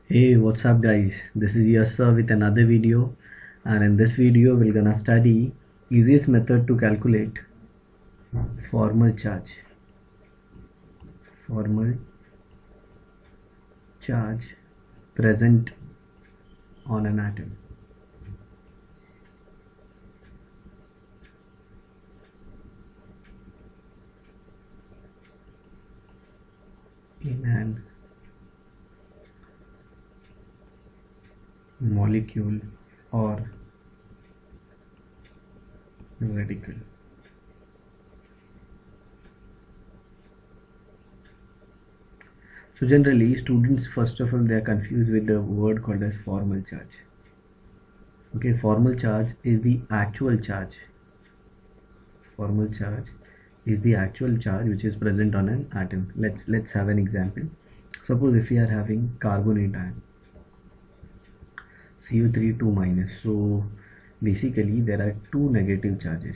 Hey, what's up guys? This is Yasser with another video, and in this video we're gonna study easiest method to calculate formal charge. Formal charge present on an atom. In an molecule or radical. So generally students, first of all, they are confused with the word called as formal charge. Okay, formal charge is the actual charge. Formal charge is the actual charge which is present on an atom. Let's have an example. Suppose if we are having carbonate ion, CO3 2 minus. So basically there are two negative charges.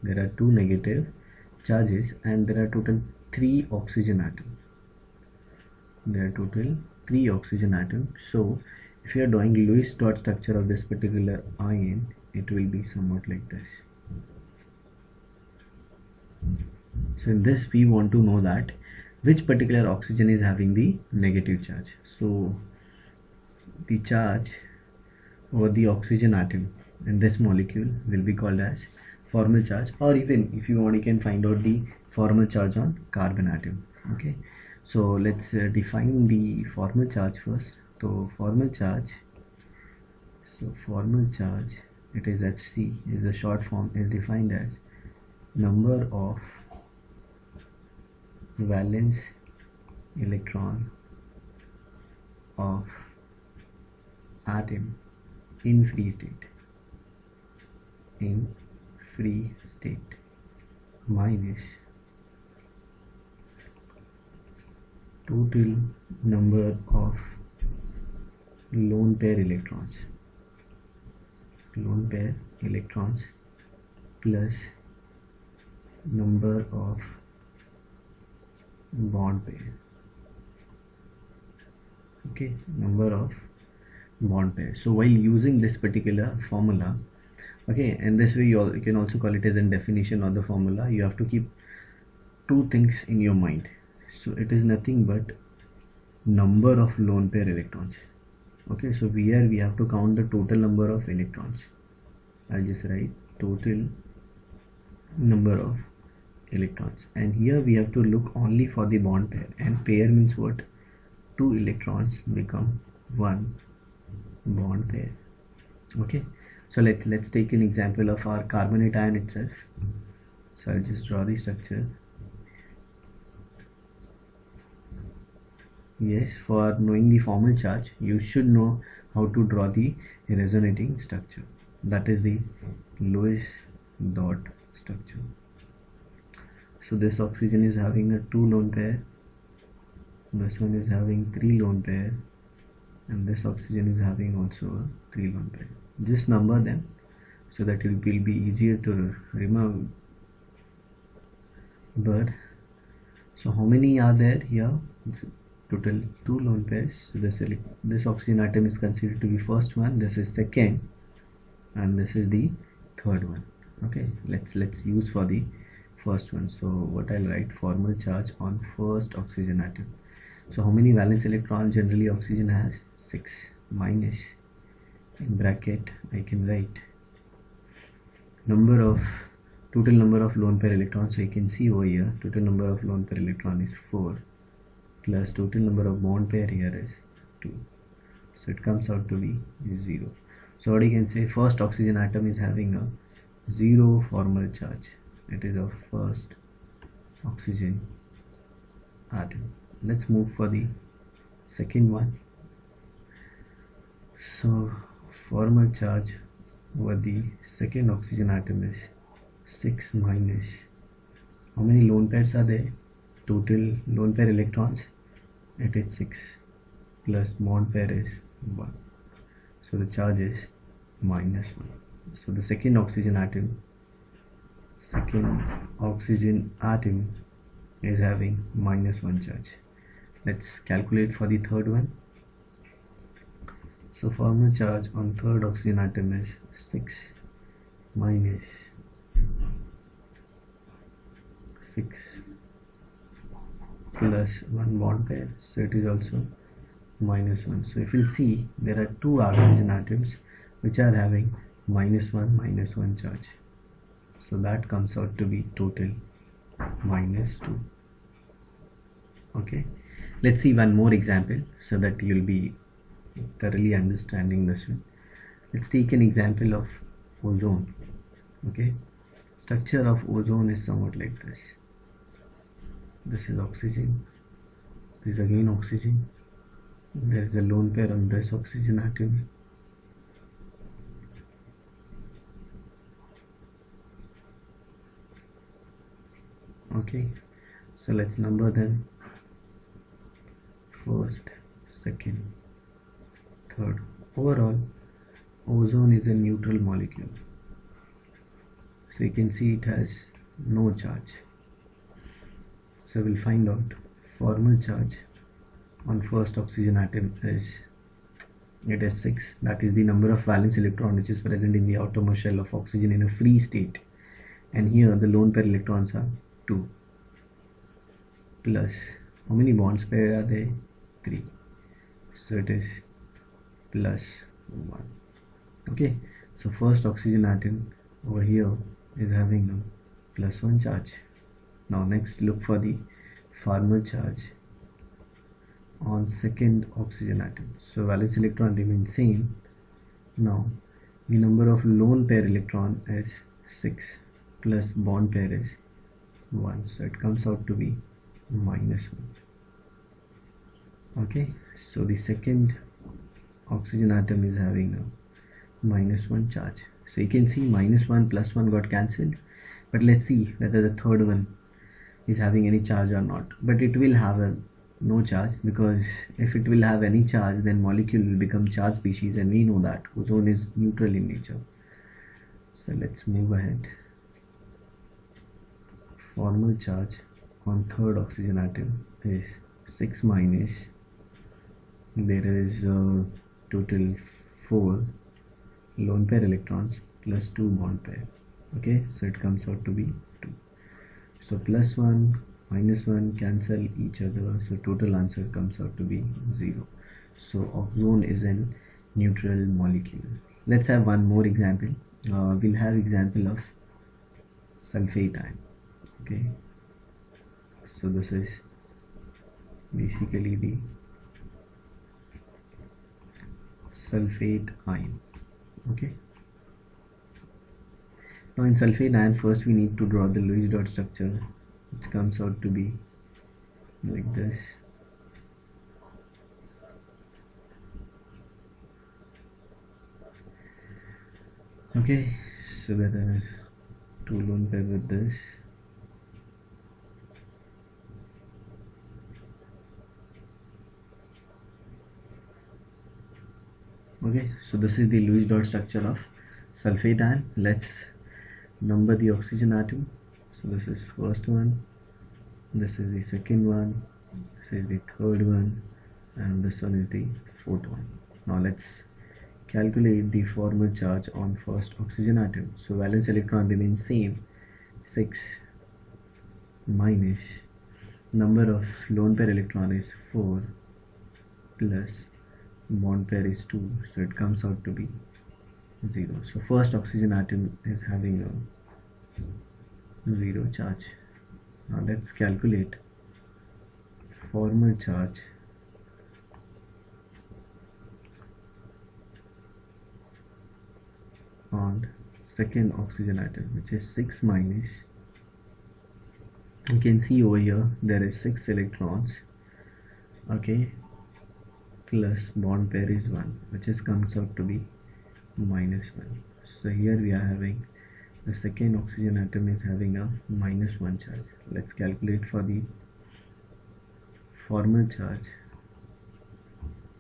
There are two negative charges and there are total 3 oxygen atoms. There are total 3 oxygen atoms. So if you are drawing Lewis dot structure of this particular ion, it will be somewhat like this. So in this we want to know that which particular oxygen is having the negative charge. So the charge over the oxygen atom in this molecule will be called as formal charge, or even if you want you can find out the formal charge on carbon atom. Okay, so let's define the formal charge first. So formal charge, it is Fc, is the short form, is defined as number of valence electron of atom in free state minus total number of lone pair electrons plus number of bond pair. Okay, number of bond pair. So while using this particular formula, okay, and this way you can also call it as a definition of the formula, you have to keep two things in your mind. So it is nothing but number of lone pair electrons. Okay, so here we have to count the total number of electrons. I'll just write total number of electrons, and here we have to look only for the bond pair, and pair means what? 2 electrons become 1 bond pair. Okay, so let's take an example of our carbonate ion itself. So I'll just draw the structure. Yes, for knowing the formal charge you should know how to draw the resonating structure, that is the Lewis dot structure. So this oxygen is having a 2 lone pair, this one is having 3 lone pair, and this oxygen is having also a 3 lone pair. Just number them so that it will be easier to remember. But so how many are there here? Total 2 lone pairs. So this oxygen atom is considered to be first one, this is second, and this is the third one. Okay, let's use for the first one. So what I'll write, formal charge on first oxygen atom. So how many valence electrons generally oxygen has? 6 minus, in bracket I can write total number of lone pair electrons. So you can see over here total number of lone pair electron is 4 plus total number of bond pair here is 2, so it comes out to be 0. So what you can say, first oxygen atom is having a 0 formal charge. It is of first oxygen atom. Let's move for the second one. So formal charge over the second oxygen atom is 6 minus, how many lone pairs are there? Total lone pair electrons, it is 6 plus bond pair is 1, so the charge is minus 1. So the second oxygen atom is having -1 charge. Let's calculate for the third one. So formal charge on third oxygen atom is 6 minus 6 plus 1 bond pair, so it is also -1. So if you see, there are two oxygen atoms which are having -1 charge, so that comes out to be total -2. Okay, let's see one more example so that you'll be thoroughly understanding this one. Let's take an example of ozone. Okay, structure of ozone is somewhat like this. This is oxygen, this is again oxygen, there is a lone pair on this oxygen atom, okay. So let's number them: first, second, third. Overall, ozone is a neutral molecule, so you can see it has no charge. So we'll find out formal charge on first oxygen atom is, it is 6, that is the number of valence electron which is present in the outermost shell of oxygen in a free state, and here the lone pair electrons are 2, plus how many bonds pair are there? 3, so it is plus 1. Okay, so first oxygen atom over here is having a +1 charge. Now next look for the formal charge on second oxygen atom. So valence electron remains same. Now the number of lone pair electron is 6 plus bond pair is 1, so it comes out to be -1. Okay, so the second oxygen atom is having a -1 charge. So you can see -1 plus 1 got cancelled, but let's see whether the third one is having any charge or not. But it will have a no charge, because if it will have any charge, then molecule will become charged species, and we know that ozone is neutral in nature. So let's move ahead. Formal charge on third oxygen atom is 6 minus, there is total 4 lone pair electrons plus 2 bond pair. Okay, so it comes out to be 2. So +1 -1 cancel each other, so total answer comes out to be 0. So ozone is a neutral molecule. Let's have one more example. We'll have example of sulfate ion. Okay, so this is basically the sulfate ion. Okay, now in sulfate ion, first we need to draw the Lewis dot structure, which comes out to be like this. Okay, so there are 2 lone pair with this. Okay, so this is the Lewis dot structure of sulfate ion. Let's number the oxygen atom. So this is first one, this is the second one, this is the third one, and this one is the fourth one. Now let's calculate the formal charge on first oxygen atom. So valence electron remains same, 6 minus number of lone pair electron is 4 plus bond pair is 2, so it comes out to be 0. So first oxygen atom is having a 0 charge. Now let's calculate formal charge on second oxygen atom, which is 6 minus, you can see over here there is 6 electrons, okay, plus bond pair is 1, which is comes out to be -1. So here we are having the second oxygen atom is having a -1 charge. Let's calculate for the formal charge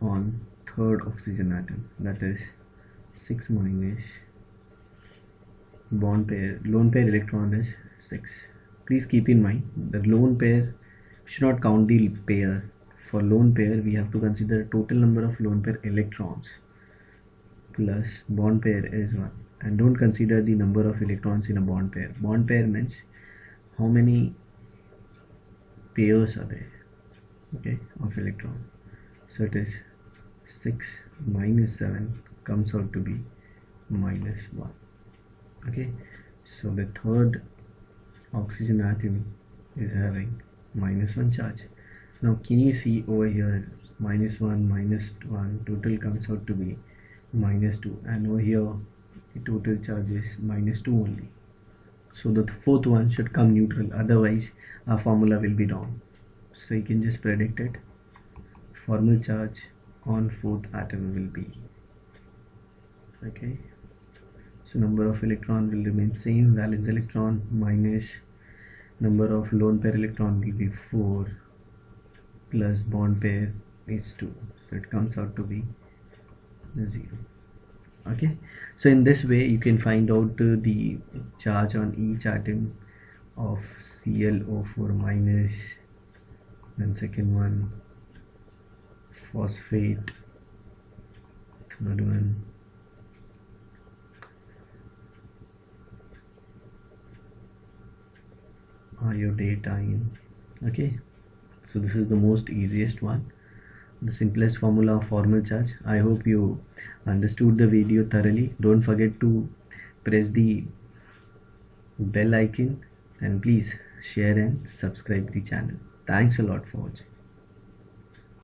on third oxygen atom, that is 6 minus bond pair, lone pair electron is 6. Please keep in mind the lone pair should not count the pair. For lone pair we have to consider total number of lone pair electrons. plus bond pair is 1, and don't consider the number of electrons in a bond pair. Bond pair means how many pairs are there, okay, of electron. So it is 6 minus 7 comes out to be minus 1. Okay, so the third oxygen atom is having minus 1 charge. Now can you see over here, minus 1 total comes out to be minus 2, and over here the total charge is minus 2 only. So the fourth one should come neutral, otherwise our formula will be wrong. So you can just predict it. Formal charge on fourth atom will be, okay, so number of electron will remain same, valence electron minus number of lone pair electron will be 4 plus bond pair is 2, so it comes out to be 0. Okay, so in this way you can find out the charge on each atom of ClO4 minus, then second one phosphate, third one iodine. Okay, so this is the most easiest one, the simplest formula of formal charge. I hope you understood the video thoroughly. Don't forget to press the bell icon and please share and subscribe the channel. Thanks a lot for watching.